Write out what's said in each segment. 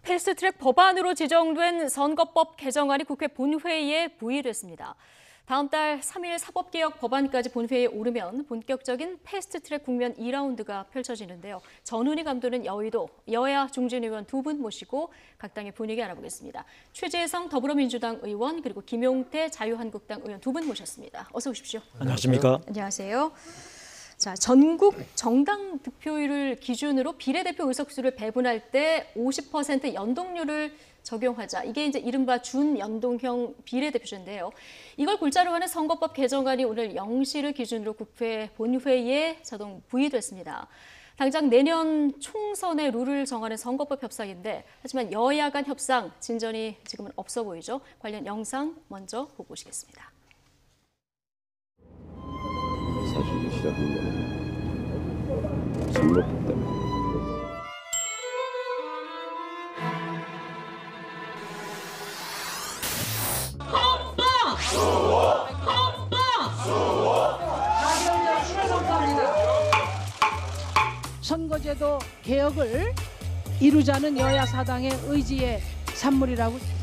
패스트트랙 법안으로 지정된 선거법 개정안이 국회 본회의에 부의됐습니다. 다음 달 3일 사법개혁 법안까지 본회의에 오르면 본격적인 패스트트랙 국면 2라운드가 펼쳐지는데요. 전훈희 감독은 여의도, 여야 중진 의원 두 분 모시고 각 당의 분위기 알아보겠습니다. 최재성 더불어민주당 의원 그리고 김용태 자유한국당 의원 두 분 모셨습니다. 어서 오십시오. 안녕하십니까? 안녕하세요. 자, 전국 정당 득표율을 기준으로 비례대표 의석수를 배분할 때 50% 연동률을 적용하자. 이게 이제 이른바 준연동형 비례대표제인데요. 이걸 골자로 하는 선거법 개정안이 오늘 0시를 기준으로 국회 본회의에 자동 부의됐습니다. 당장 내년 총선의 룰을 정하는 선거법 협상인데 하지만 여야 간 협상 진전이 지금은 없어 보이죠. 관련 영상 먼저 보고 오시겠습니다. 사실 시작한 거는 선거법 때문에. 선거제도 개혁을 이루자는 여야 사당의 의지의 산물이라고.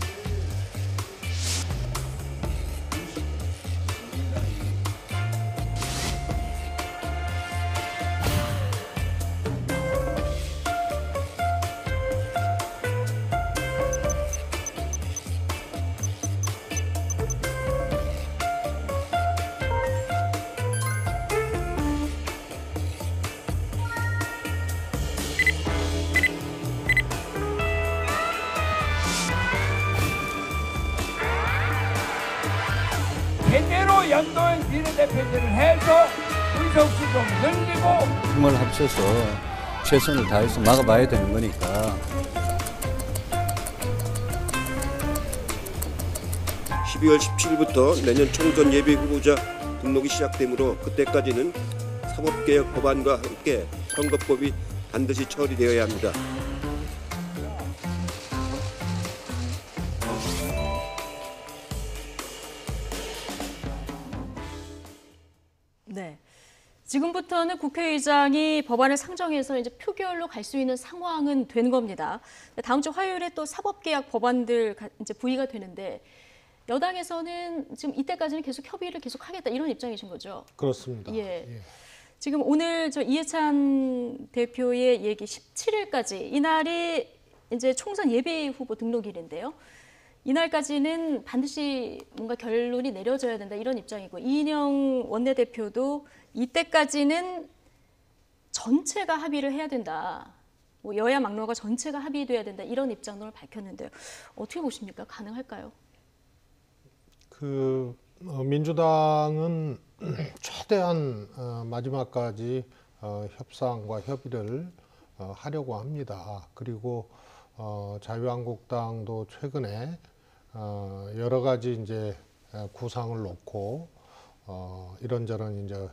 제대로 연동 비례대표제를 해서 의석수 좀 늘리고 힘을 합쳐서 최선을 다해서 막아봐야 되는 거니까. 12월 17일부터 내년 총선 예비 후보자 등록이 시작되므로 그때까지는 사법개혁 법안과 함께 선거법이 반드시 처리되어야 합니다. 네. 지금부터는 국회의장이 법안을 상정해서 이제 표결로 갈 수 있는 상황은 된 겁니다. 다음 주 화요일에 또 사법개혁 법안들 이제 부의가 되는데 여당에서는 지금 이때까지는 계속 협의를 계속하겠다 이런 입장이신 거죠? 그렇습니다. 예. 지금 오늘 저 이해찬 대표의 얘기 17일까지 이날이 이제 총선 예비 후보 등록일인데요. 이날까지는 반드시 뭔가 결론이 내려져야 된다 이런 입장이고 이인영 원내대표도 이때까지는 전체가 합의를 해야 된다. 뭐 여야 막론과 전체가 합의돼야 된다 이런 입장을 밝혔는데요. 어떻게 보십니까? 가능할까요? 민주당은 최대한 마지막까지 협상과 협의를 하려고 합니다. 그리고 자유한국당도 최근에 여러 가지 이제 구상을 놓고 이런저런 이제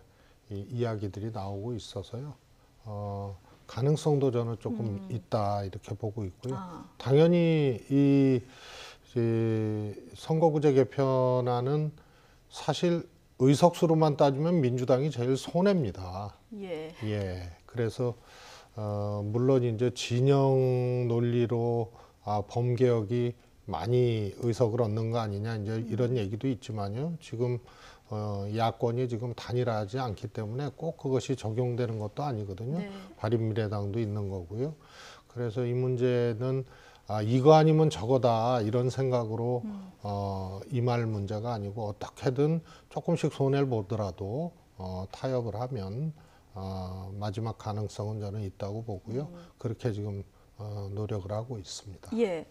이야기들이 나오고 있어서요. 가능성도 저는 조금 있다 이렇게 보고 있고요. 당연히 이 선거구제 개편안은 사실 의석수로만 따지면 민주당이 제일 손해입니다. 예. 그래서 물론 이제 진영 논리로 범개혁이 많이 의석을 얻는 거 아니냐 이제 이런 얘기도 있지만요. 지금 야권이 지금 단일화하지 않기 때문에 꼭 그것이 적용되는 것도 아니거든요. 네. 바른미래당도 있는 거고요. 그래서 이 문제는 이거 아니면 저거다 이런 생각으로 임할 문제가 아니고 어떻게든 조금씩 손해를 보더라도 타협을 하면 마지막 가능성은 저는 있다고 보고요. 그렇게 지금 노력을 하고 있습니다. 예.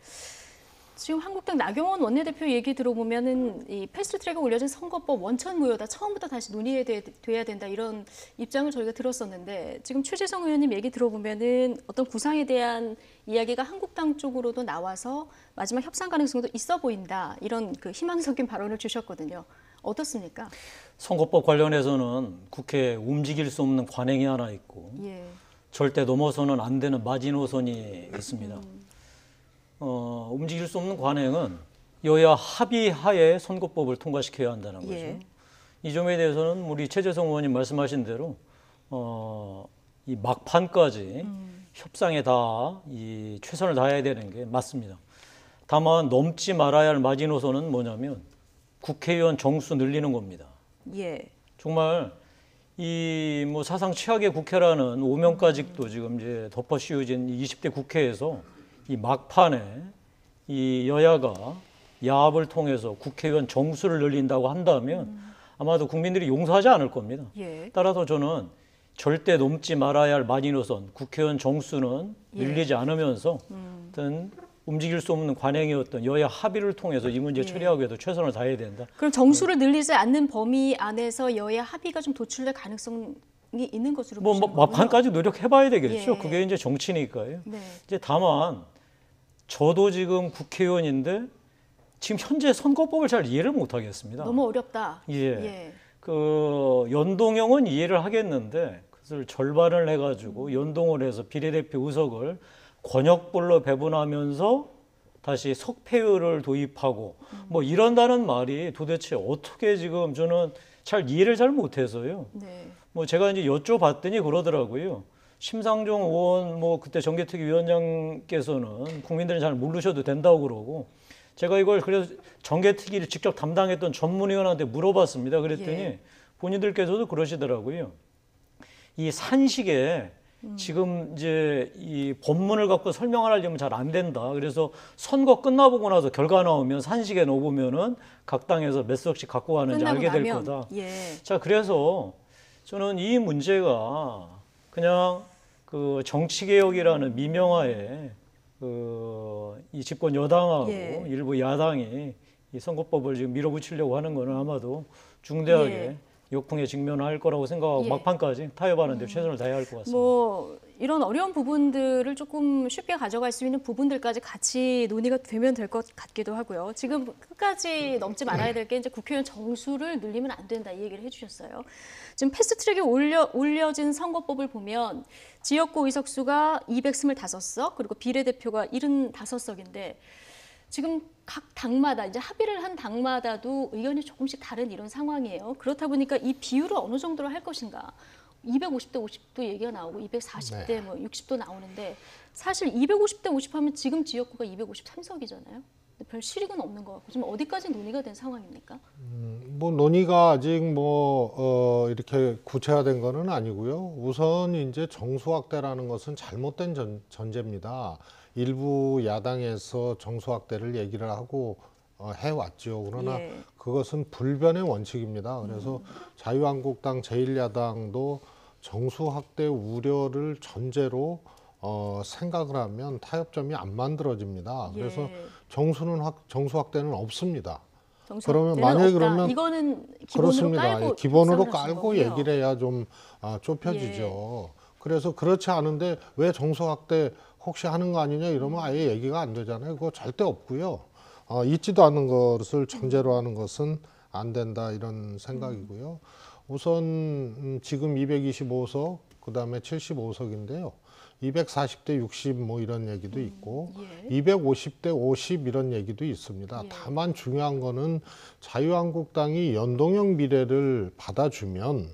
지금 한국당 나경원 원내대표 얘기 들어보면은 이 패스트트랙에 올려진 선거법 원천무효다. 처음부터 다시 논의돼야 된다 이런 입장을 저희가 들었었는데 지금 최재성 의원님 얘기 들어보면은 어떤 구상에 대한 이야기가 한국당 쪽으로도 나와서 마지막 협상 가능성도 있어 보인다 이런 그 희망 섞인 발언을 주셨거든요. 어떻습니까? 선거법 관련해서는 국회에 움직일 수 없는 관행이 하나 있고 절대 넘어서는 안 되는 마지노선이 있습니다. 움직일 수 없는 관행은 여야 합의하에 선거법을 통과시켜야 한다는 거죠. 이 점에 대해서는 우리 최재성 의원님 말씀하신 대로 이 막판까지 협상에 다 최선을 다해야 되는 게 맞습니다. 다만 넘지 말아야 할 마지노선은 뭐냐면 국회의원 정수 늘리는 겁니다. 예. 정말 이 뭐 사상 최악의 국회라는 오명가직도 지금 이제 덮어 씌워진 20대 국회에서 이 막판에 이 여야가 야합을 통해서 국회의원 정수를 늘린다고 한다면 아마도 국민들이 용서하지 않을 겁니다. 예. 따라서 저는 절대 넘지 말아야 할 마지노선 국회의원 정수는 늘리지 않으면서 어떤 움직일 수 없는 관행이었던 여야 합의를 통해서 이 문제 처리하기 위해서 최선을 다해야 된다. 그럼 정수를 늘리지 않는 범위 안에서 여야 합의가 좀 도출될 가능성이 있는 것으로 뭐 보시는 거군요. 막판까지 노력해봐야 되겠죠. 예. 그게 이제 정치니까요. 네. 이제 다만 저도 지금 국회의원인데 지금 현재 선거법을 잘 이해를 못 하겠습니다. 너무 어렵다. 예. 그 연동형은 이해를 하겠는데 그것을 절반을 해가지고 연동을 해서 비례대표 의석을 권역별로 배분하면서 다시 석패율을 도입하고 뭐 이런다는 말이 도대체 어떻게 지금 저는 잘 이해를 잘 못해서요. 네. 뭐 제가 이제 여쭤봤더니 그러더라고요. 심상정 의원 뭐 그때 정개특위 위원장께서는 국민들은 잘 모르셔도 된다고 그러고 제가 이걸 그래서 정개특위를 직접 담당했던 전문위원한테 물어봤습니다. 그랬더니 본인들께서도 그러시더라고요. 이 산식에 지금 이제 이 법문을 갖고 설명을 하려면 잘 안 된다. 그래서 선거 끝나보고 나서 결과 나오면 산식에 넣어보면은 각 당에서 몇 석씩 갖고 가는지 알게 될 거다. 예. 자, 그래서 저는 이 문제가 그냥 그 정치개혁이라는 미명하에 이 집권 여당하고 일부 야당이 이 선거법을 지금 밀어붙이려고 하는 거는 아마도 중대하게 역풍에 직면할 거라고 생각하고 막판까지 타협하는 데 최선을 다해야 할 것 같습니다. 뭐 이런 어려운 부분들을 조금 쉽게 가져갈 수 있는 부분들까지 같이 논의가 되면 될 것 같기도 하고요. 지금 끝까지 넘지 말아야 될 게 이제 국회의원 정수를 늘리면 안 된다 이 얘기를 해주셨어요. 지금 패스트트랙에 올려진 선거법을 보면 지역구 의석수가 225석 그리고 비례대표가 75석인데 지금 각 당마다 이제 합의를 한 당마다도 의견이 조금씩 다른 이런 상황이에요. 그렇다 보니까 이 비율을 어느 정도로 할 것인가. 250대 50도 얘기가 나오고 240대 뭐 60도 나오는데 사실 250대 50 하면 지금 지역구가 253석이잖아요. 별 실익은 없는 것 같고 지금 어디까지 논의가 된 상황입니까? 뭐 논의가 아직 이렇게 구체화된 거는 아니고요. 우선 이제 정수 확대라는 것은 잘못된 전제입니다. 일부 야당에서 정수 확대를 얘기를 하고 해왔죠. 그러나 그것은 불변의 원칙입니다. 그래서 자유한국당 제1야당도 정수 확대 우려를 전제로 생각을 하면 타협점이 안 만들어집니다. 그래서 정수 확대는 없습니다. 그러면 만약에 그러면 이거는 기본으로 그렇습니다. 깔고 기본으로 깔고 얘기를 해야 좀 좁혀지죠. 그래서 그렇지 않은데 왜 정수 확대 혹시 하는 거 아니냐 이러면 아예 얘기가 안 되잖아요. 그거 절대 없고요. 있지도 않은 것을 전제로 하는 것은 안 된다 이런 생각이고요. 우선 지금 225석 그다음에 75석인데요. 240대 60 뭐 이런 얘기도 있고 250대 50 이런 얘기도 있습니다. 다만 중요한 거는 자유한국당이 연동형 비례를 받아주면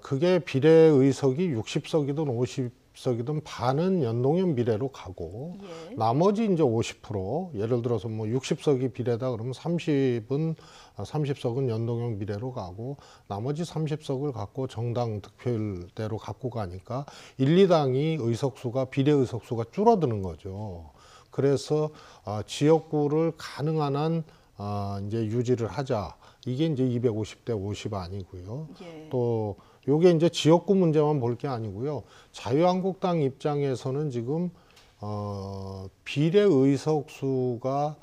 그게 비례 의석이 60석이든 50석이든 반은 연동형 비례로 가고 나머지 이제 50% 예를 들어서 뭐 60석이 비례다 그러면 30석은 연동형 비례로 가고 나머지 30석을 갖고 정당 득표율대로 갖고 가니까 1, 2당이 의석수가 비례 의석수가 줄어드는 거죠. 그래서 지역구를 가능한 한 이제 유지를 하자. 이게 이제 250대 50 아니고요. 또 요게 이제 지역구 문제만 볼 게 아니고요. 자유한국당 입장에서는 지금 비례 의석수가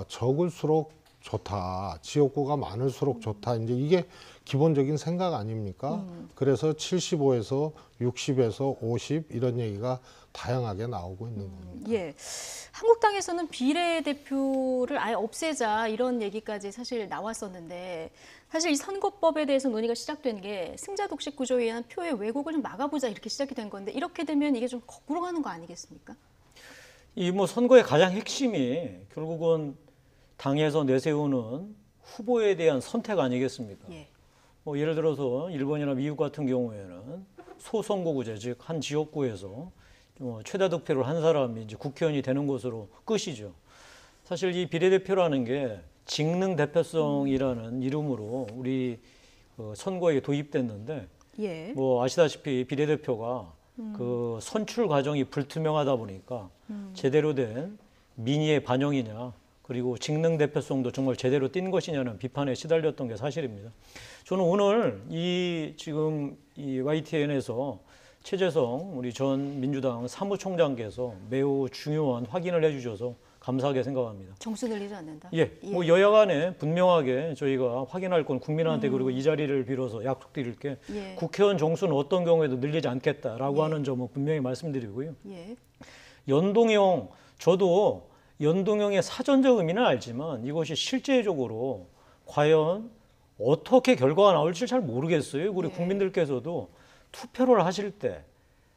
적을수록 좋다. 지역구가 많을수록 좋다. 이제 이게 기본적인 생각 아닙니까? 그래서 75에서 60에서 50 이런 얘기가 다양하게 나오고 있는 겁니다. 한국당에서는 비례대표를 아예 없애자 이런 얘기까지 사실 나왔었는데 사실 이 선거법에 대해서 논의가 시작된 게 승자 독식 구조에 의한 표의 왜곡을 좀 막아보자 이렇게 시작이 된 건데 이렇게 되면 이게 좀 거꾸로 가는 거 아니겠습니까? 이 뭐 선거의 가장 핵심이 결국은 당에서 내세우는 후보에 대한 선택 아니겠습니까? 뭐 예를 들어서 일본이나 미국 같은 경우에는 소선거구제 즉 한 지역구에서 최다 득표를 한 사람이 이제 국회의원이 되는 것으로 끝이죠. 사실 이 비례대표라는 게 직능 대표성이라는 이름으로 우리 선거에 도입됐는데 예. 뭐 아시다시피 비례대표가 그 선출 과정이 불투명하다 보니까 제대로 된 민의의 반영이냐 그리고 직능 대표성도 정말 제대로 띈 것이냐는 비판에 시달렸던 게 사실입니다. 저는 오늘 지금 이 YTN에서 최재성 우리 전 민주당 사무총장께서 매우 중요한 확인을 해주셔서 감사하게 생각합니다. 정수 늘리지 않는다. 예, 뭐 여야 간에 분명하게 저희가 확인할 건 국민한테 그리고 이 자리를 빌어서 약속드릴게 예. 국회의원 정수는 어떤 경우에도 늘리지 않겠다라고 예. 하는 점은 분명히 말씀드리고요. 예. 연동형, 저도 연동형의 사전적 의미는 알지만 이것이 실제적으로 과연 어떻게 결과가 나올지 잘 모르겠어요. 우리 예. 국민들께서도 투표를 하실 때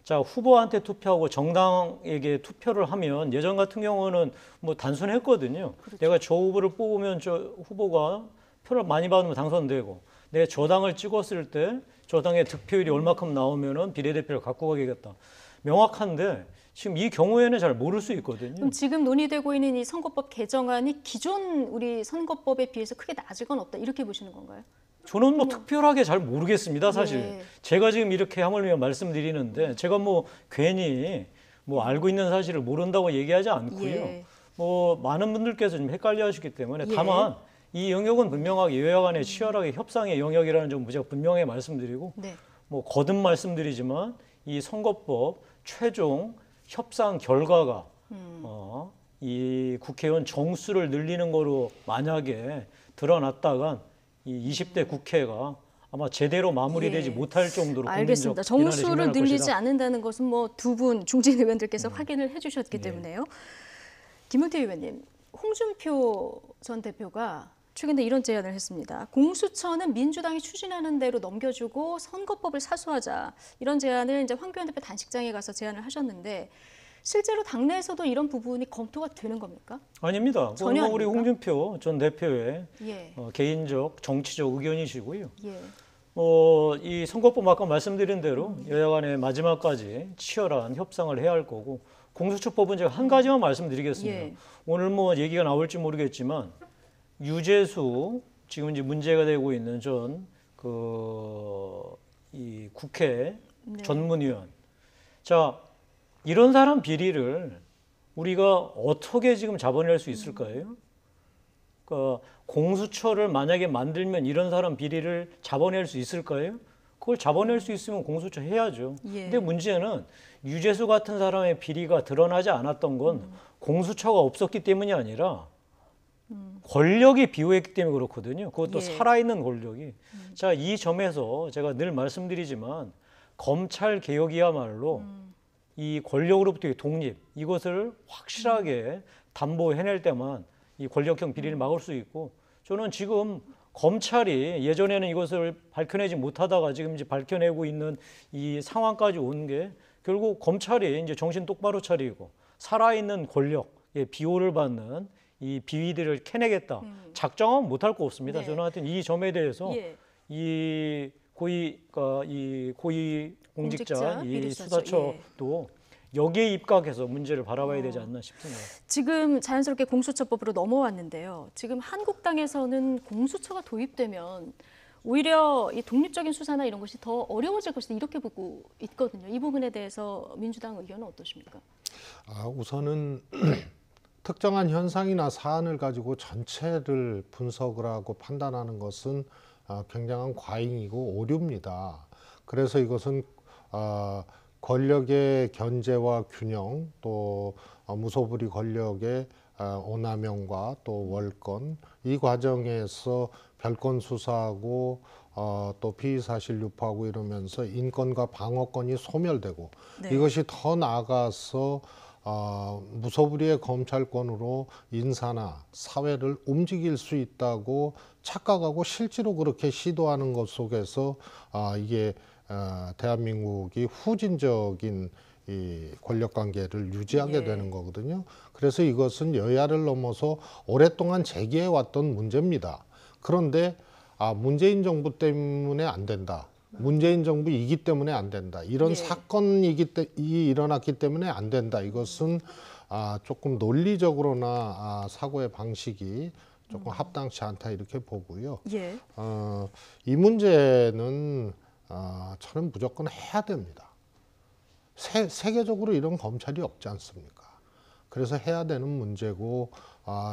자, 후보한테 투표하고 정당에게 투표를 하면 예전 같은 경우는 뭐 단순했거든요. 그렇죠. 내가 저 후보를 뽑으면 저 후보가 표를 많이 받으면 당선되고 내가 저 당을 찍었을 때 저 당의 득표율이 얼마큼 나오면은 비례대표를 갖고 가겠다. 명확한데 지금 이 경우에는 잘 모를 수 있거든요. 그럼 지금 논의되고 있는 이 선거법 개정안이 기존 우리 선거법에 비해서 크게 나아질 건 없다 이렇게 보시는 건가요? 저는 뭐 특별하게 잘 모르겠습니다, 사실. 예. 제가 지금 이렇게 하물며 말씀드리는데 제가 뭐 괜히 뭐 알고 있는 사실을 모른다고 얘기하지 않고요. 예. 뭐 많은 분들께서 좀 헷갈려 하시기 때문에 예. 다만 이 영역은 분명하게 여야 간의 치열하게 협상의 영역이라는 점 제가 분명히 말씀드리고 네. 뭐 거듭 말씀드리지만 이 선거법 최종 협상 결과가 이 국회의원 정수를 늘리는 거로 만약에 드러났다간 이 20대 국회가 아마 제대로 마무리되지 예. 못할 정도로 알겠습니다. 국민적 비난에 정수를 직면할 늘리지 것이다. 않는다는 것은 뭐 두 분 중진 의원들께서 확인을 해주셨기 때문에요. 김용태 의원님, 홍준표 전 대표가 최근에 이런 제안을 했습니다. 공수처는 민주당이 추진하는 대로 넘겨주고 선거법을 사수하자 이런 제안을 이제 황교안 대표 단식장에 가서 제안을 하셨는데 실제로 당내에서도 이런 부분이 검토가 되는 겁니까? 아닙니다. 전혀 그건 우리 아닙니까? 홍준표 전 대표의 예. 개인적 정치적 의견이시고요. 예. 이 선거법 아까 말씀드린 대로 여야 간에 마지막까지 치열한 협상을 해야 할 거고 공수처법은 제가 한 가지만 말씀드리겠습니다. 예. 오늘 뭐 얘기가 나올지 모르겠지만 유재수 지금 이제 문제가 되고 있는 이 국회 네. 전문위원. 자, 이런 사람 비리를 우리가 어떻게 지금 잡아낼 수 있을까요? 그러니까 공수처를 만약에 만들면 이런 사람 비리를 잡아낼 수 있을까요? 그걸 잡아낼 수 있으면 공수처 해야죠. 예. 근데 문제는 유재수 같은 사람의 비리가 드러나지 않았던 건 공수처가 없었기 때문이 아니라 권력이 비호했기 때문에 그렇거든요. 그것도 예. 살아있는 권력이. 자, 이 점에서 제가 늘 말씀드리지만 검찰 개혁이야말로 이 권력으로부터의 독립 이것을 확실하게 담보해낼 때만 이 권력형 비리를 막을 수 있고 저는 지금 검찰이 예전에는 이것을 밝혀내지 못하다가 지금 이제 밝혀내고 있는 이 상황까지 온 게 결국 검찰이 이제 정신 똑바로 차리고 살아있는 권력의 비호를 받는 이 비위들을 캐내겠다. 작정하면 못할 거 없습니다. 네. 저는 하여튼 이 점에 대해서 예. 이 고위 공직자 이 비리수사처. 수사처도 여기에 입각해서 문제를 바라봐야 되지 않나 싶습니다. 지금 자연스럽게 공수처법으로 넘어왔는데요. 지금 한국당에서는 공수처가 도입되면 오히려 이 독립적인 수사나 이런 것이 더 어려워질 것이다 이렇게 보고 있거든요. 이 부분에 대해서 민주당 의견은 어떠십니까? 우선은 특정한 현상이나 사안을 가지고 전체를 분석을 하고 판단하는 것은 굉장한 과잉이고 오류입니다. 그래서 이것은 권력의 견제와 균형 또 무소불위 권력의 오남용과 또 월권 이 과정에서 별건 수사하고 또 피의사실 유포하고 이러면서 인권과 방어권이 소멸되고 네. 이것이 더 나아가서 무소불위의 검찰권으로 인사나 사회를 움직일 수 있다고 착각하고 실제로 그렇게 시도하는 것 속에서 이게 대한민국이 후진적인 이 권력관계를 유지하게 예. 되는 거거든요. 그래서 이것은 여야를 넘어서 오랫동안 제기해왔던 문제입니다. 그런데 문재인 정부 때문에 안 된다. 문재인 정부이기 때문에 안 된다. 이런 사건이 일어났기 때문에 안 된다. 이것은 조금 논리적으로나 사고의 방식이 조금 합당치 않다 이렇게 보고요. 이 문제는 저는 무조건 해야 됩니다. 세계적으로 이런 검찰이 없지 않습니까? 그래서 해야 되는 문제고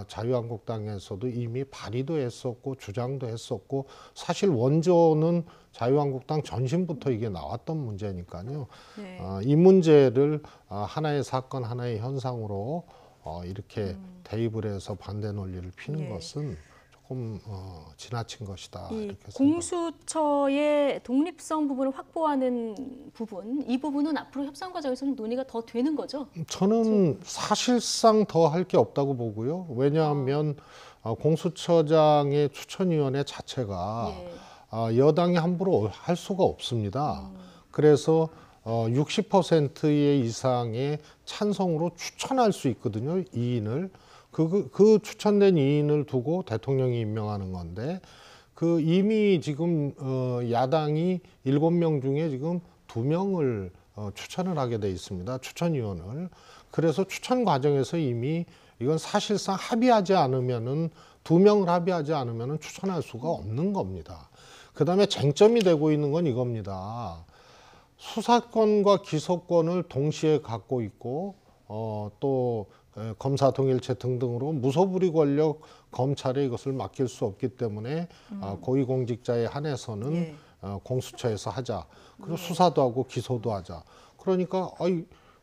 자유한국당에서도 이미 발의도 했었고 주장도 했었고 사실 원조는 자유한국당 전신부터 이게 나왔던 문제니까요. 이 문제를 하나의 사건, 하나의 현상으로 이렇게 대입을 해서 반대 논리를 피는 것은 조금 지나친 것이다. 이렇게 공수처의 독립성 부분을 확보하는 부분, 이 부분은 앞으로 협상 과정에서는 논의가 더 되는 거죠? 저는 사실상 더 할 게 없다고 보고요. 왜냐하면 공수처장의 추천위원회 자체가 여당이 함부로 할 수가 없습니다. 그래서 60%의 이상의 찬성으로 추천할 수 있거든요. 2인을. 그 추천된 2인을 두고 대통령이 임명하는 건데 이미 지금 야당이 7명 중에 지금 2명을 추천을 하게 돼 있습니다. 추천위원을. 그래서 추천 과정에서 이미 이건 사실상 합의하지 않으면은 2명을 합의하지 않으면은 추천할 수가 없는 겁니다. 그다음에 쟁점이 되고 있는 건 이겁니다. 수사권과 기소권을 동시에 갖고 있고 또 검사 동일체 등등으로 무소불위 권력 검찰에 이것을 맡길 수 없기 때문에 고위공직자에 한해서는 공수처에서 하자. 그리고 수사도 하고 기소도 하자. 그러니까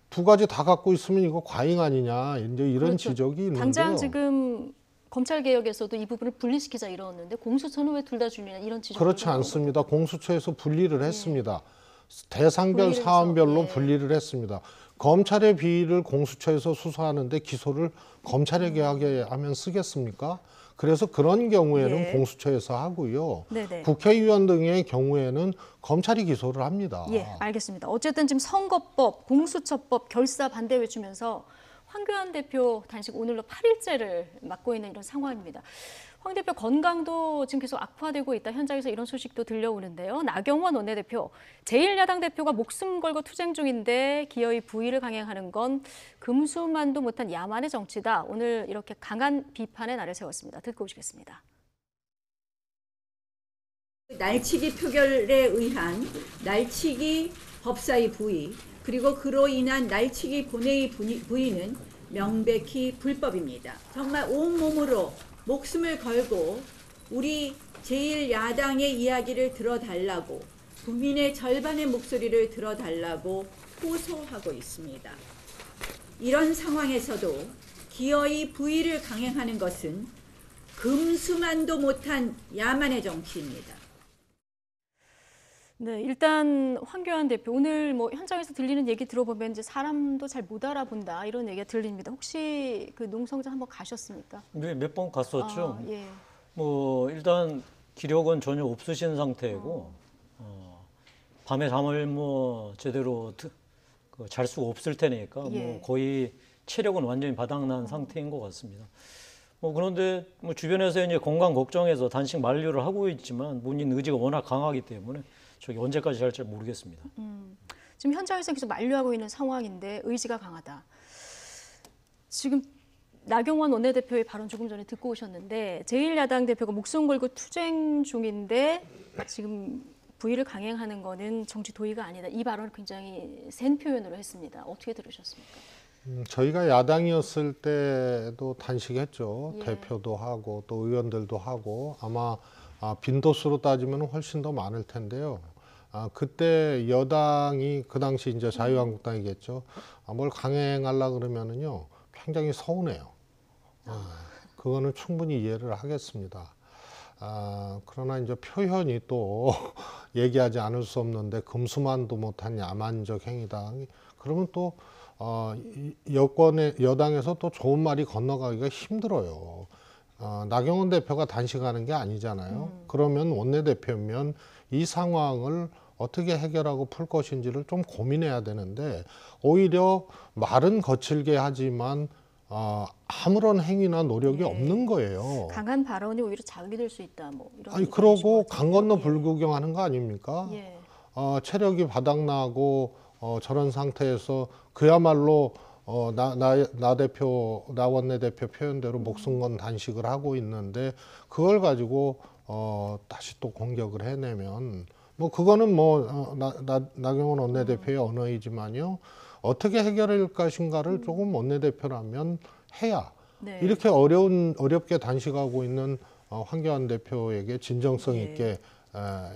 두 가지 다 갖고 있으면 이거 과잉 아니냐. 이제 이런 지적이 있는데요. 당장 지금 검찰개혁에서도 이 부분을 분리시키자 이러는데 공수처는 왜 둘 다 주느냐 이런 지적. 그렇지 않습니다. 공수처에서 분리를 했습니다. 대상별 사안별로 분리를 했습니다. 검찰의 비위를 공수처에서 수사하는데 기소를 검찰에게 하게 하면 쓰겠습니까? 그래서 그런 경우에는 공수처에서 하고요. 국회의원 등의 경우에는 검찰이 기소를 합니다. 알겠습니다. 어쨌든 지금 선거법, 공수처법 결사 반대 외치면서 황교안 대표 단식 오늘로 8일째를 맞고 있는 이런 상황입니다. 황 대표 건강도 지금 계속 악화되고 있다. 현장에서 이런 소식도 들려오는데요. 나경원 원내대표, 제1야당 대표가 목숨 걸고 투쟁 중인데 기어이 부의를 강행하는 건 금수만도 못한 야만의 정치다. 오늘 이렇게 강한 비판의 날을 세웠습니다. 듣고 오시겠습니다. 날치기 표결에 의한 날치기 법사위 부의, 그리고 그로 인한 날치기 본회의 부의는 명백히 불법입니다. 정말 온몸으로 목숨을 걸고 우리 제1야당의 이야기를 들어달라고, 국민의 절반의 목소리를 들어달라고 호소하고 있습니다. 이런 상황에서도 기어이 부의를 강행하는 것은 금수만도 못한 야만의 정치입니다. 네, 일단 황교안 대표 오늘 뭐 현장에서 들리는 얘기 들어보면 이제 사람도 잘 못 알아본다 이런 얘기가 들립니다. 혹시 그 농성장 한번 가셨습니까? 네, 몇 번 갔었죠. 뭐 일단 기력은 전혀 없으신 상태이고 밤에 잠을 뭐 제대로 잘 수가 없을 테니까 뭐 거의 체력은 완전히 바닥난 상태인 것 같습니다. 그런데 뭐 주변에서 이제 건강 걱정해서 단식 만류를 하고 있지만 본인 의지가 워낙 강하기 때문에 저기 언제까지 할지 모르겠습니다. 지금 현장에서 계속 만류하고 있는 상황인데 의지가 강하다. 지금 나경원 원내대표의 발언 조금 전에 듣고 오셨는데 제1야당 대표가 목숨 걸고 투쟁 중인데 지금 부의를 강행하는 거는 정치 도의가 아니다. 이 발언을 굉장히 센 표현으로 했습니다. 어떻게 들으셨습니까? 저희가 야당이었을 때도 단식했죠. 대표도 하고 또 의원들도 하고 아마 빈도수로 따지면 훨씬 더 많을 텐데요. 그때 여당이 그 당시 이제 자유한국당이겠죠. 뭘 강행하려고 그러면은요 굉장히 서운해요. 그거는 충분히 이해를 하겠습니다. 그러나 이제 표현이 또 얘기하지 않을 수 없는데 금수만도 못한 야만적 행위다. 그러면 또 여당에서 또 좋은 말이 건너가기가 힘들어요. 나경원 대표가 단식하는 게 아니잖아요. 그러면 원내대표면 이 상황을 어떻게 해결하고 풀 것인지를 좀 고민해야 되는데 오히려 말은 거칠게 하지만 아무런 행위나 노력이 없는 거예요. 강한 발언이 오히려 자극이 될 수 있다. 뭐 이런. 그러고 강 건너 불구경하는 거 아닙니까? 체력이 바닥나고 저런 상태에서 그야말로 나 원내대표 표현대로 목숨 건 단식을 하고 있는데 그걸 가지고 다시 또 공격을 해내면 뭐 그거는 뭐 나경원 원내대표의 언어이지만요. 어떻게 해결할 것인가를 조금 원내대표라면 해야 네. 이렇게 어렵게 단식하고 있는 황교안 대표에게 진정성 있게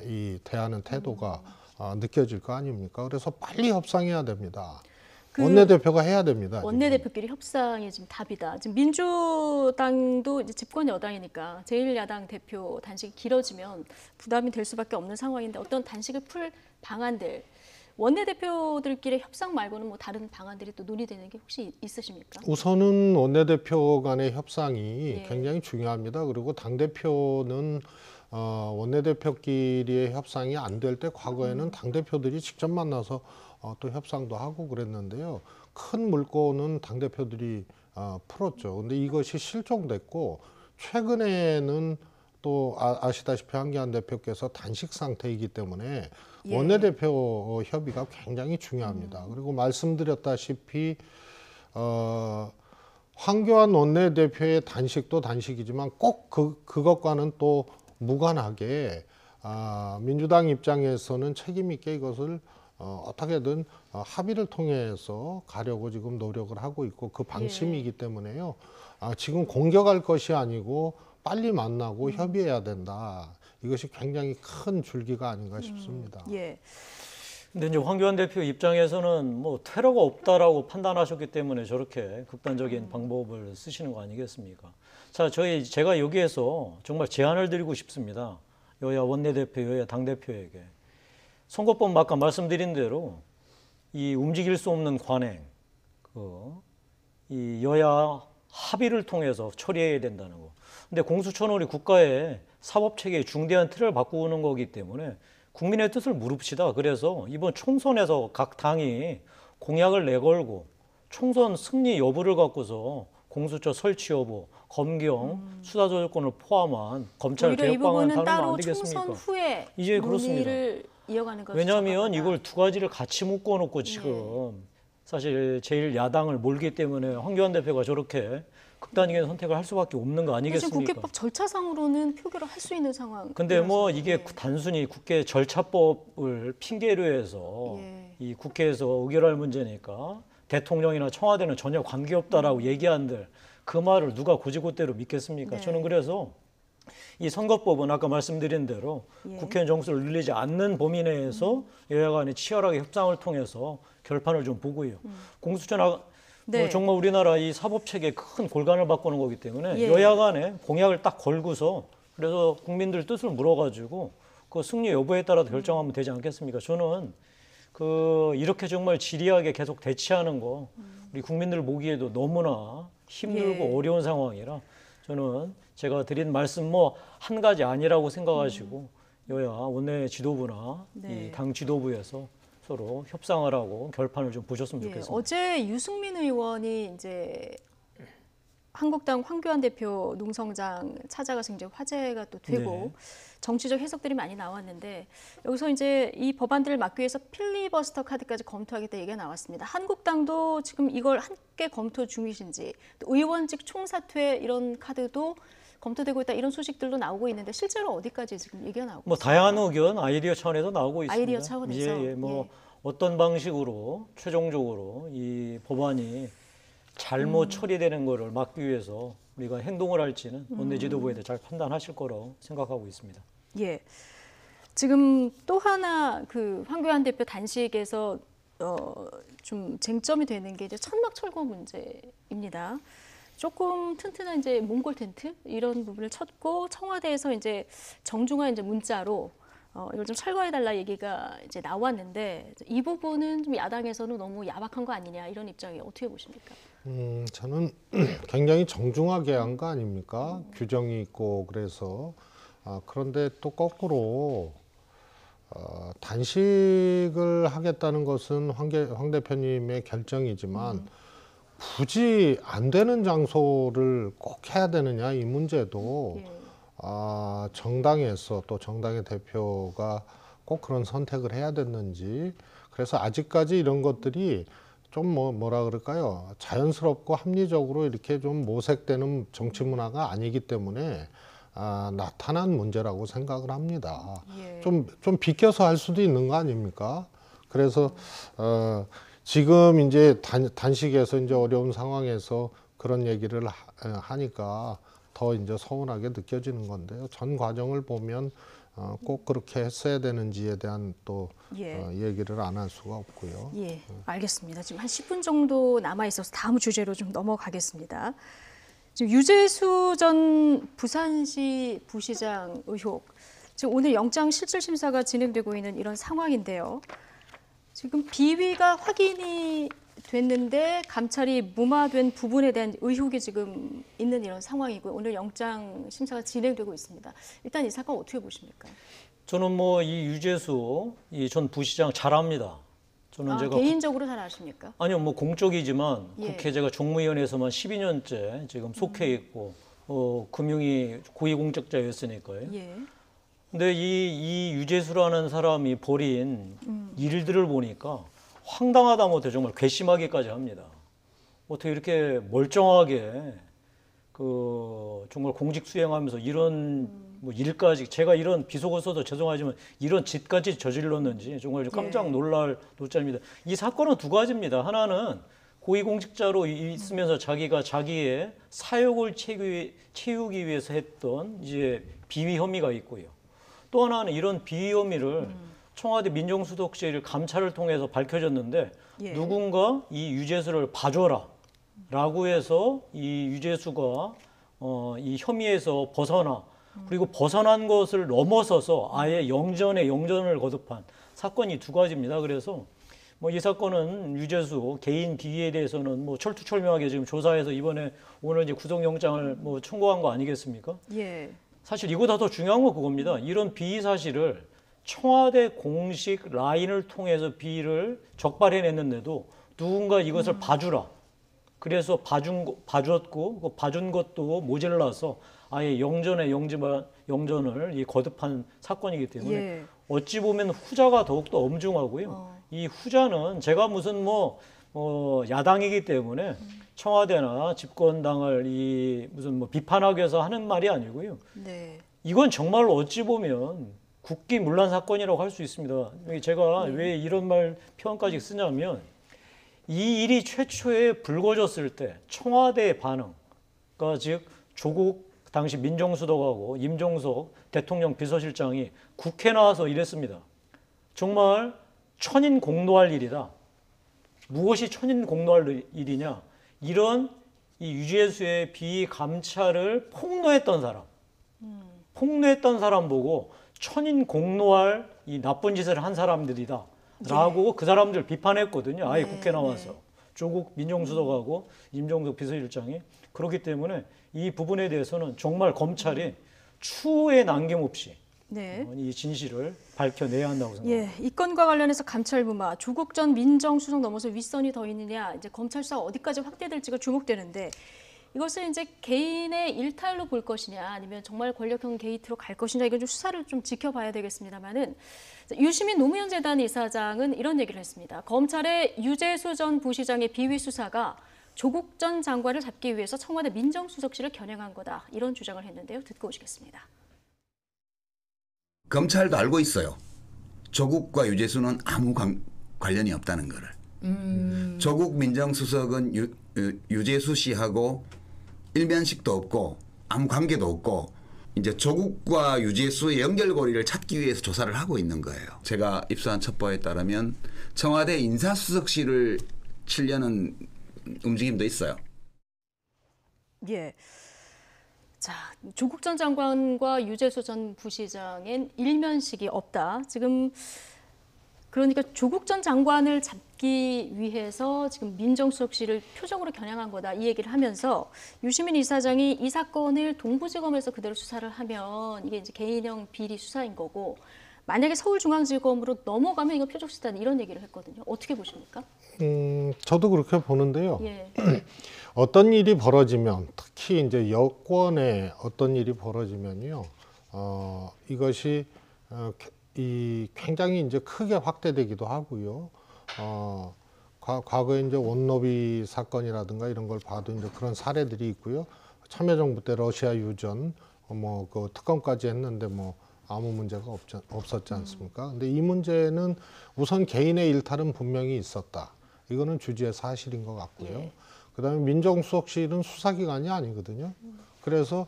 이 대하는 태도가 느껴질 거 아닙니까? 그래서 빨리 협상해야 됩니다. 원내대표가 해야 됩니다. 원내대표끼리 협상이 지금 답이다. 지금 민주당도 이제 집권 여당이니까 제1야당 대표 단식이 길어지면 부담이 될 수밖에 없는 상황인데 어떤 단식을 풀 방안들 원내대표들끼리 협상 말고는 뭐 다른 방안들이 또 논의되는 게 혹시 있으십니까? 우선은 원내대표 간의 협상이 굉장히 중요합니다. 그리고 당대표는 원내대표끼리의 협상이 안 될 때 과거에는 당대표들이 직접 만나서 또 협상도 하고 그랬는데요. 큰 물꼬는 당대표들이 풀었죠. 근데 이것이 실종됐고 최근에는 또 아시다시피 황교안 대표께서 단식 상태이기 때문에 원내대표 협의가 굉장히 중요합니다. 그리고 말씀드렸다시피 황교안 원내대표의 단식도 단식이지만 꼭 그것과는 또 무관하게 민주당 입장에서는 책임 있게 이것을 어떻게든 합의를 통해서 가려고 지금 노력을 하고 있고 그 방침이기 때문에요. 지금 공격할 것이 아니고 빨리 만나고 협의해야 된다. 이것이 굉장히 큰 줄기가 아닌가 싶습니다. 근데 이제 황교안 대표 입장에서는 뭐 테러가 없다라고 판단하셨기 때문에 저렇게 극단적인 방법을 쓰시는 거 아니겠습니까? 자, 제가 여기에서 정말 제안을 드리고 싶습니다. 여야 원내대표, 여야 당대표에게. 선거법 아까 말씀드린 대로 이 움직일 수 없는 관행, 이 여야 합의를 통해서 처리해야 된다는 거. 근데 공수처는 우리 국가의 사법체계의 중대한 틀을 바꾸는 거기 때문에 국민의 뜻을 무릅시다. 그래서 이번 총선에서 각 당이 공약을 내걸고 총선 승리 여부를 갖고서 공수처 설치 여부, 검경, 수사조절권을 포함한 검찰 개혁 방안을 다루면 안 되겠습니까? 총선 후에 이제 그렇습니다. 이어가는 것이 왜냐하면 이걸 두 가지를 같이 묶어놓고 지금 사실 제1야당을 몰기 때문에 황교안 대표가 저렇게 극단적인 선택을 할 수밖에 없는 거 아니겠습니까? 지금 국회법 절차상으로는 표결을 할 수 있는 상황. 근데 뭐 이게 단순히 국회 절차법을 핑계로 해서 이 국회에서 의결할 문제니까 대통령이나 청와대는 전혀 관계없다라고 얘기한들 그 말을 누가 고지고대로 믿겠습니까? 저는 그래서 이 선거법은 아까 말씀드린 대로 국회 정수를 늘리지 않는 범위 내에서 여야 간의 치열하게 협상을 통해서 결판을 좀 보고요. 공수처나 정말 우리나라 이 사법체계에 큰 골간을 바꾸는 거기 때문에 여야 간에 공약을 딱 걸고서 그래서 국민들 뜻을 물어가지고 그 승리 여부에 따라 결정하면 되지 않겠습니까? 저는 이렇게 정말 지리하게 계속 대치하는 거 우리 국민들 보기에도 너무나 힘들고 어려운 상황이라 저는 제가 드린 말씀 뭐 한 가지 아니라고 생각하시고 여야 원내 지도부나 이 당 지도부에서 서로 협상을 하고 결판을 좀 보셨으면 좋겠습니다. 어제 유승민 의원이 이제 한국당 황교안 대표 농성장 찾아가서 이제 화제가 또 되고 정치적 해석들이 많이 나왔는데 여기서 이제 이 법안들을 막기 위해서 필리버스터 카드까지 검토하겠다 얘기가 나왔습니다. 한국당도 지금 이걸 함께 검토 중이신지 또 의원직 총사퇴 이런 카드도 검토되고 있다 이런 소식들도 나오고 있는데 실제로 어디까지 지금 얘기가 나오고 뭐 있습니까? 다양한 의견 아이디어 차원에서 나오고 있습니다. 아이디어 차원에서 어떤 방식으로 최종적으로 이 법안이 잘못 처리되는 것을 막기 위해서 우리가 행동을 할지는 원내 지도부에 대해 잘 판단하실 거라고 생각하고 있습니다. 지금 또 하나 황교안 대표 단식에서 좀 쟁점이 되는 게 이제 천막 철거 문제입니다. 조금 튼튼한 이제 몽골 텐트 이런 부분을 쳤고 청와대에서 이제 정중한 이제 문자로 이걸 좀 철거해달라 얘기가 이제 나왔는데 이 부분은 좀 야당에서는 너무 야박한 거 아니냐 이런 입장이 어떻게 보십니까? 저는 굉장히 정중하게 한 거 아닙니까? 규정이 있고 그래서 그런데 또 거꾸로 단식을 하겠다는 것은 황 대표님의 결정이지만 굳이 안 되는 장소를 꼭 해야 되느냐 이 문제도 정당에서 또 정당의 대표가 꼭 그런 선택을 해야 됐는지. 그래서 아직까지 이런 것들이 좀 뭐라 그럴까요? 자연스럽고 합리적으로 이렇게 좀 모색되는 정치 문화가 아니기 때문에 나타난 문제라고 생각을 합니다. 예. 좀 비껴서 할 수도 있는 거 아닙니까? 그래서 지금 이제 단식에서 이제 어려운 상황에서 그런 얘기를 하니까 더 이제 서운하게 느껴지는 건데요. 전 과정을 보면 꼭 그렇게 했어야 되는지에 대한 또 얘기를 안 할 수가 없고요. 예, 알겠습니다. 지금 한 10분 정도 남아 있어서 다음 주제로 좀 넘어가겠습니다. 지금 유재수 전 부산시 부시장 의혹, 지금 오늘 영장 실질 심사가 진행되고 있는 이런 상황인데요. 지금 비위가 확인이 됐는데 감찰이 무마된 부분에 대한 의혹이 지금 있는 이런 상황이고 오늘 영장 심사가 진행되고 있습니다. 일단 이 사건 어떻게 보십니까? 저는 뭐 이 유재수 이 전 부시장 잘 압니다. 저는 제가 개인적으로 잘 아십니까? 아니요, 뭐 공적이지만 예. 국회 제가 종무위원회에서만 12년째 지금 속해 있고 금융위 고위공직자였으니까요. 예. 근데 이 유재수라는 사람이 벌인 일들을 보니까 황당하다 못해 정말 괘씸하기까지 합니다. 어떻게 이렇게 멀쩡하게 정말 공직 수행하면서 이런 뭐 일까지, 제가 이런 비속어 써도 죄송하지만 이런 짓까지 저질렀는지 정말 깜짝 놀랄 노짜입니다. 이 사건은 두 가지입니다. 하나는 고위공직자로 있으면서 자기가 자기의 사욕을 채우기 위해서 했던 이제 비위 혐의가 있고요. 또 하나는 이런 비위 혐의를 청와대 민정수석실 감찰을 통해서 밝혀졌는데 누군가 이 유재수를 봐줘라 라고 해서 이 유재수가 이 혐의에서 벗어나 그리고 벗어난 것을 넘어서서 아예 영전을 거듭한 사건이 두 가지입니다. 그래서 뭐 이 사건은 유재수 개인 비위에 대해서는 뭐 철두철미하게 지금 조사해서 이번에 오늘 이제 구속영장을 뭐 청구한 거 아니겠습니까? 예. 사실 이보다 더 중요한 건 그겁니다. 이런 비위 사실을 청와대 공식 라인을 통해서 비위를 적발해냈는데도 누군가 이것을 봐주라. 그래서 봐줬고 봐준 것도 모자라서 아예 영전을 거듭한 사건이기 때문에 어찌 보면 후자가 더욱더 엄중하고요. 이 후자는 제가 무슨 야당이기 때문에 청와대나 집권당을 무슨 비판하기 위해서 하는 말이 아니고요. 네. 이건 정말로 어찌 보면 국기문란 사건이라고 할 수 있습니다. 제가 왜 이런 표현까지 쓰냐면 이 일이 최초에 불거졌을 때 청와대의 반응, 그러니까 즉 조국 당시 민정수석하고 임종석 대통령 비서실장이 국회 나와서 이랬습니다. 정말 천인공노할 일이다. 무엇이 천인공노할 일이냐? 이런 이 유재수의 비위 감찰을 폭로했던 사람 보고 천인공노할 이 나쁜 짓을 한 사람들이다. 라고 그 사람들 비판했거든요. 아예 국회 나와서. 조국 민정수석하고 임종석 비서실장이. 그렇기 때문에 이 부분에 대해서는 정말 검찰이 추후에 남김없이 이 진실을 밝혀내야 한다고 생각합니다. 이 건과 관련해서 감찰 무마, 조국 전 민정수석 넘어서 윗선이 더 있느냐, 이제 검찰 수사 어디까지 확대될지가 주목되는데 이것을 이제 개인의 일탈로 볼 것이냐, 아니면 정말 권력형 게이트로 갈 것이냐, 이건 좀 수사를 좀 지켜봐야 되겠습니다만은 유시민 노무현 재단 이사장은 이런 얘기를 했습니다. 검찰의 유재수 전 부시장의 비위 수사가 조국 전 장관을 잡기 위해서 청와대 민정수석실을 겨냥한 거다, 이런 주장을 했는데요. 듣고 오시겠습니다. 검찰도 알고 있어요. 조국과 유재수는 아무 관련이 없다는 거를. 조국 민정수석은 유재수 씨하고 일면식도 없고 아무 관계도 없고 이제 조국과 유재수의 연결고리를 찾기 위해서 조사를 하고 있는 거예요. 제가 입수한 첩보에 따르면 청와대 인사수석실을 치려는 움직임도 있어요. 예. 자, 조국 전 장관과 유재수 전 부시장엔 일면식이 없다. 지금 그러니까 조국 전 장관을 잡기 위해서 지금 민정수석실을 표적으로 겨냥한 거다, 이 얘기를 하면서 유시민 이사장이 이 사건을 동부지검에서 그대로 수사를 하면 이게 이제 개인형 비리 수사인 거고 만약에 서울중앙지검으로 넘어가면 이거 표적 수사다, 이런 얘기를 했거든요. 어떻게 보십니까? 저도 그렇게 보는데요. 예. 어떤 일이 벌어지면, 특히 이제 여권에 어떤 일이 벌어지면요, 이것이 이 굉장히 이제 크게 확대되기도 하고요. 과거에 이제 원노비 사건이라든가 이런 걸 봐도 이제 그런 사례들이 있고요. 참여정부 때 러시아 유전 뭐 그 특검까지 했는데 뭐 아무 문제가 없었지 않습니까? 근데 이 문제는 우선 개인의 일탈은 분명히 있었다. 이거는 주지의 사실인 것 같고요. 예. 그다음에 민정수석실은 수사기관이 아니거든요. 그래서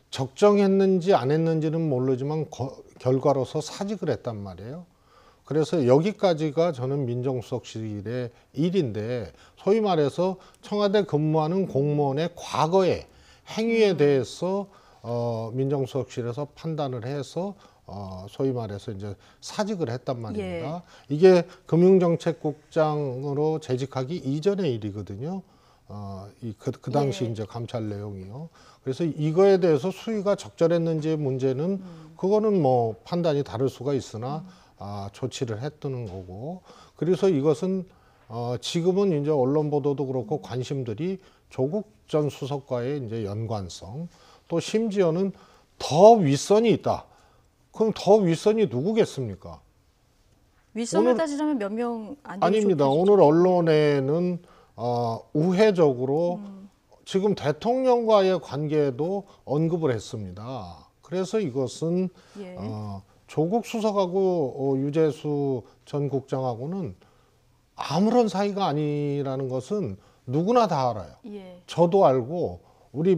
적정했는지 안 했는지는 모르지만 결과로서 사직을 했단 말이에요. 그래서 여기까지가 저는 민정수석실의 일인데, 소위 말해서 청와대 근무하는 공무원의 과거의 행위에 대해서 민정수석실에서 판단을 해서 소위 말해서 이제 사직을 했단 말입니다. 예. 이게 금융정책국장으로 재직하기 이전의 일이거든요. 그 당시 예. 이제 감찰 내용이요. 그래서 이거에 대해서 수위가 적절했는지의 문제는 그거는 뭐 판단이 다를 수가 있으나 조치를 했다는 거고, 그래서 이것은 지금은 이제 언론 보도도 그렇고 관심들이 조국 전 수석과의 이제 연관성, 또 심지어는 더 윗선이 있다. 그럼 더 윗선이 누구겠습니까? 윗선을 오늘- 따지자면 몇 명 안 되는 아닙니다. 오늘 언론에는 우회적으로 지금 대통령과의 관계도 언급을 했습니다. 그래서 이것은 예. 조국 수석하고 유재수 전 국장하고는 아무런 사이가 아니라는 것은 누구나 다 알아요. 예. 저도 알고 우리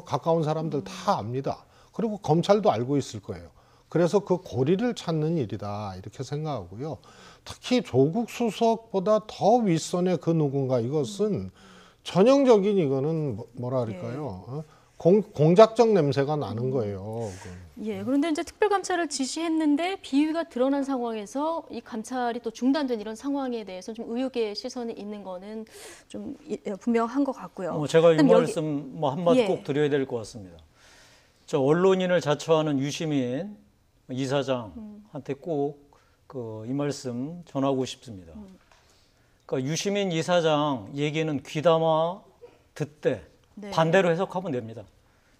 가까운 사람들 다 압니다. 그리고 검찰도 알고 있을 거예요. 그래서 그 고리를 찾는 일이다 이렇게 생각하고요. 특히 조국 수석보다 더 윗선의 그 누군가, 이것은 전형적인, 이거는 뭐라 그럴까요? 공작적 냄새가 나는 거예요. 예, 그런데 이제 특별감찰을 지시했는데 비위가 드러난 상황에서 이 감찰이 또 중단된 이런 상황에 대해서 좀 의혹의 시선이 있는 거는 좀 분명한 것 같고요. 제가 이 그럼 말씀 뭐 한마디 예. 꼭 드려야 될 것 같습니다. 저 언론인을 자처하는 유시민 이사장한테 꼭 이 말씀 전하고 싶습니다. 그러니까 유시민 이사장 얘기는 귀담아 듣되 네. 반대로 해석하면 됩니다.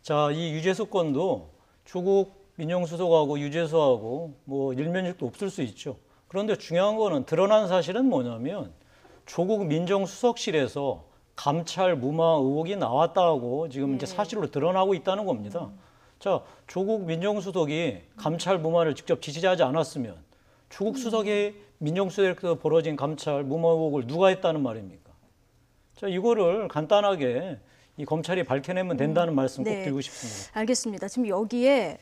자, 이 유재수 건도 조국 민정수석하고 유재수하고 뭐 일면식도 없을 수 있죠. 그런데 중요한 거는 드러난 사실은 뭐냐면 조국 민정수석실에서 감찰 무마 의혹이 나왔다고 지금 이제 사실로 드러나고 있다는 겁니다. 자, 조국 민정수석이 감찰 무마를 직접 지시하지 않았으면 조국 수석이 민정수석에서 벌어진 감찰 무마 의혹을 누가 했다는 말입니까? 자, 이거를 간단하게 이 검찰이 밝혀내면 된다는 말씀 꼭 네. 드리고 싶습니다. 알겠습니다. 지금 여기에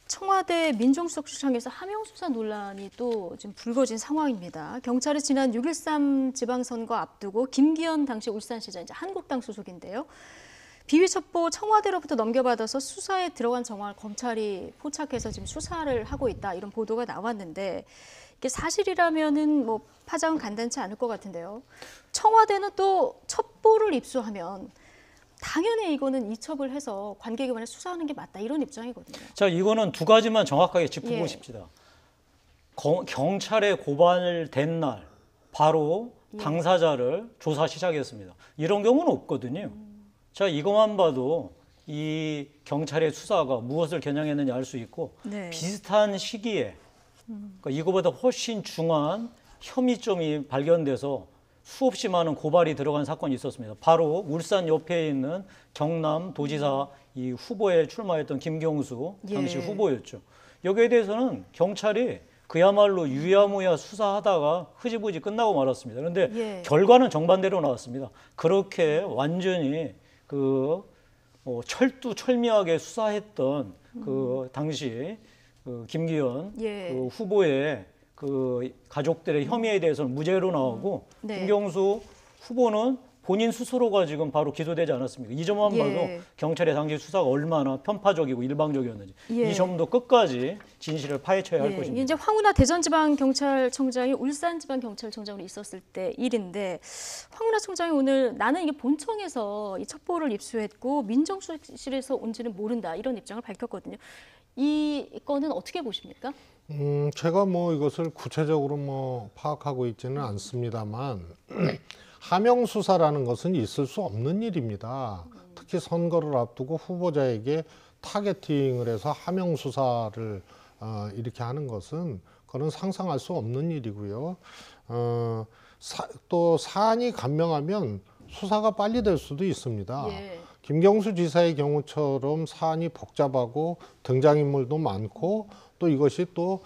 청와대 민정수석실장에서 하명 수사 논란이 또 지금 불거진 상황입니다. 경찰이 지난 6.13 지방선거 앞두고 김기현 당시 울산시장, 이제 한국당 소속인데요. 비위 첩보 청와대로부터 넘겨받아서 수사에 들어간 정황을 검찰이 포착해서 지금 수사를 하고 있다, 이런 보도가 나왔는데, 이게 사실이라면은 뭐 파장은 간단치 않을 것 같은데요. 청와대는 또 첩보를 입수하면 당연히 이거는 이첩을 해서 관계기관에 수사하는 게 맞다, 이런 입장이거든요. 자, 이거는 두 가지만 정확하게 짚고 예. 싶습니다. 경찰에 고발된 날 바로 당사자를 조사 시작했습니다. 이런 경우는 없거든요. 자, 이것만 봐도 이 경찰의 수사가 무엇을 겨냥했는지 알 수 있고, 네. 비슷한 시기에 그러니까 이거보다 훨씬 중한 혐의점이 발견돼서 수없이 많은 고발이 들어간 사건이 있었습니다. 바로 울산 옆에 있는 경남 도지사 이 후보에 출마했던 김경수 당시 예. 후보였죠. 여기에 대해서는 경찰이 그야말로 유야무야 수사하다가 흐지부지 끝나고 말았습니다. 그런데 예. 결과는 정반대로 나왔습니다. 그렇게 완전히 철두철미하게 수사했던 그 당시 김기현 예. 그 후보의 그 가족들의 혐의에 대해서는 무죄로 나오고 네. 김경수 후보는 본인 스스로가 지금 바로 기소되지 않았습니까? 이 점만 예. 봐도 경찰의 당시 수사가 얼마나 편파적이고 일방적이었는지 예. 이 점도 끝까지 진실을 파헤쳐야 할 예, 것입니다. 이제 황운하 대전지방경찰청장이 울산지방경찰청장으로 있었을 때 일인데, 황운하 청장이 오늘 나는 이게 본청에서 이 첩보를 입수했고 민정수석실에서 온지는 모른다, 이런 입장을 밝혔거든요. 이 건은 어떻게 보십니까? 제가 이것을 구체적으로 파악하고 있지는 않습니다만 하명 수사라는 것은 있을 수 없는 일입니다. 특히 선거를 앞두고 후보자에게 타겟팅을 해서 하명 수사를 이렇게 하는 것은 그건 상상할 수 없는 일이고요. 또 사안이 간명하면 수사가 빨리 될 수도 있습니다. 예. 김경수 지사의 경우처럼 사안이 복잡하고 등장인물도 많고 또 이것이 또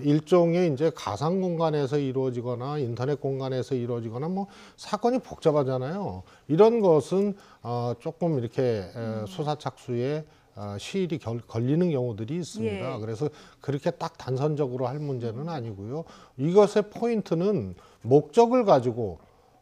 일종의 이제 가상 공간에서 이루어지거나 인터넷 공간에서 이루어지거나 뭐 사건이 복잡하잖아요. 이런 것은 조금 이렇게 수사 착수에 시일이 걸리는 경우들이 있습니다. 예. 그래서 그렇게 딱 단선적으로 할 문제는 아니고요. 이것의 포인트는 목적을 가지고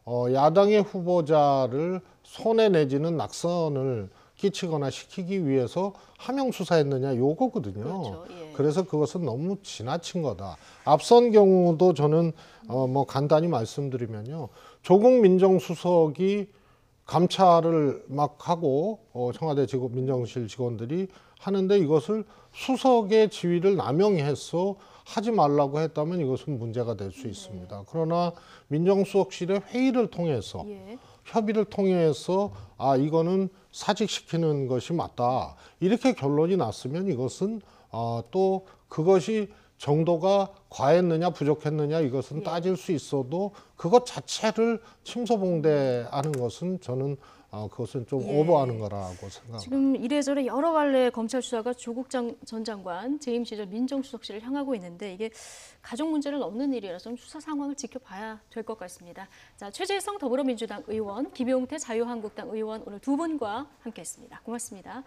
야당의 후보자를 손해 내지는 낙선을 끼치거나 시키기 위해서 하명 수사했느냐 요거거든요. 그렇죠. 예. 그래서 그것은 너무 지나친 거다. 앞선 경우도 저는 뭐 간단히 말씀드리면요. 조국 민정수석이 감찰을 막 하고 청와대 민정실 직원들이 하는데 이것을 수석의 지위를 남용해서 하지 말라고 했다면 이것은 문제가 될 수 있습니다. 그러나 민정수석실의 회의를 통해서 예. 협의를 통해서 이거는 사직시키는 것이 맞다. 이렇게 결론이 났으면 이것은 또 그것이 정도가 과했느냐 부족했느냐 이것은 따질 수 있어도 그것 자체를 침소봉대하는 것은 저는 그것은 좀 오버하는 거라고 생각합니다. 지금 이래저래 여러 갈래 검찰 수사가 조국 전 장관 재임 시절 민정수석실을 향하고 있는데 이게 가족 문제를 넘는 일이라서 좀 수사 상황을 지켜봐야 될 것 같습니다. 자, 최재성 더불어민주당 의원, 김용태 자유한국당 의원 오늘 두 분과 함께했습니다. 고맙습니다.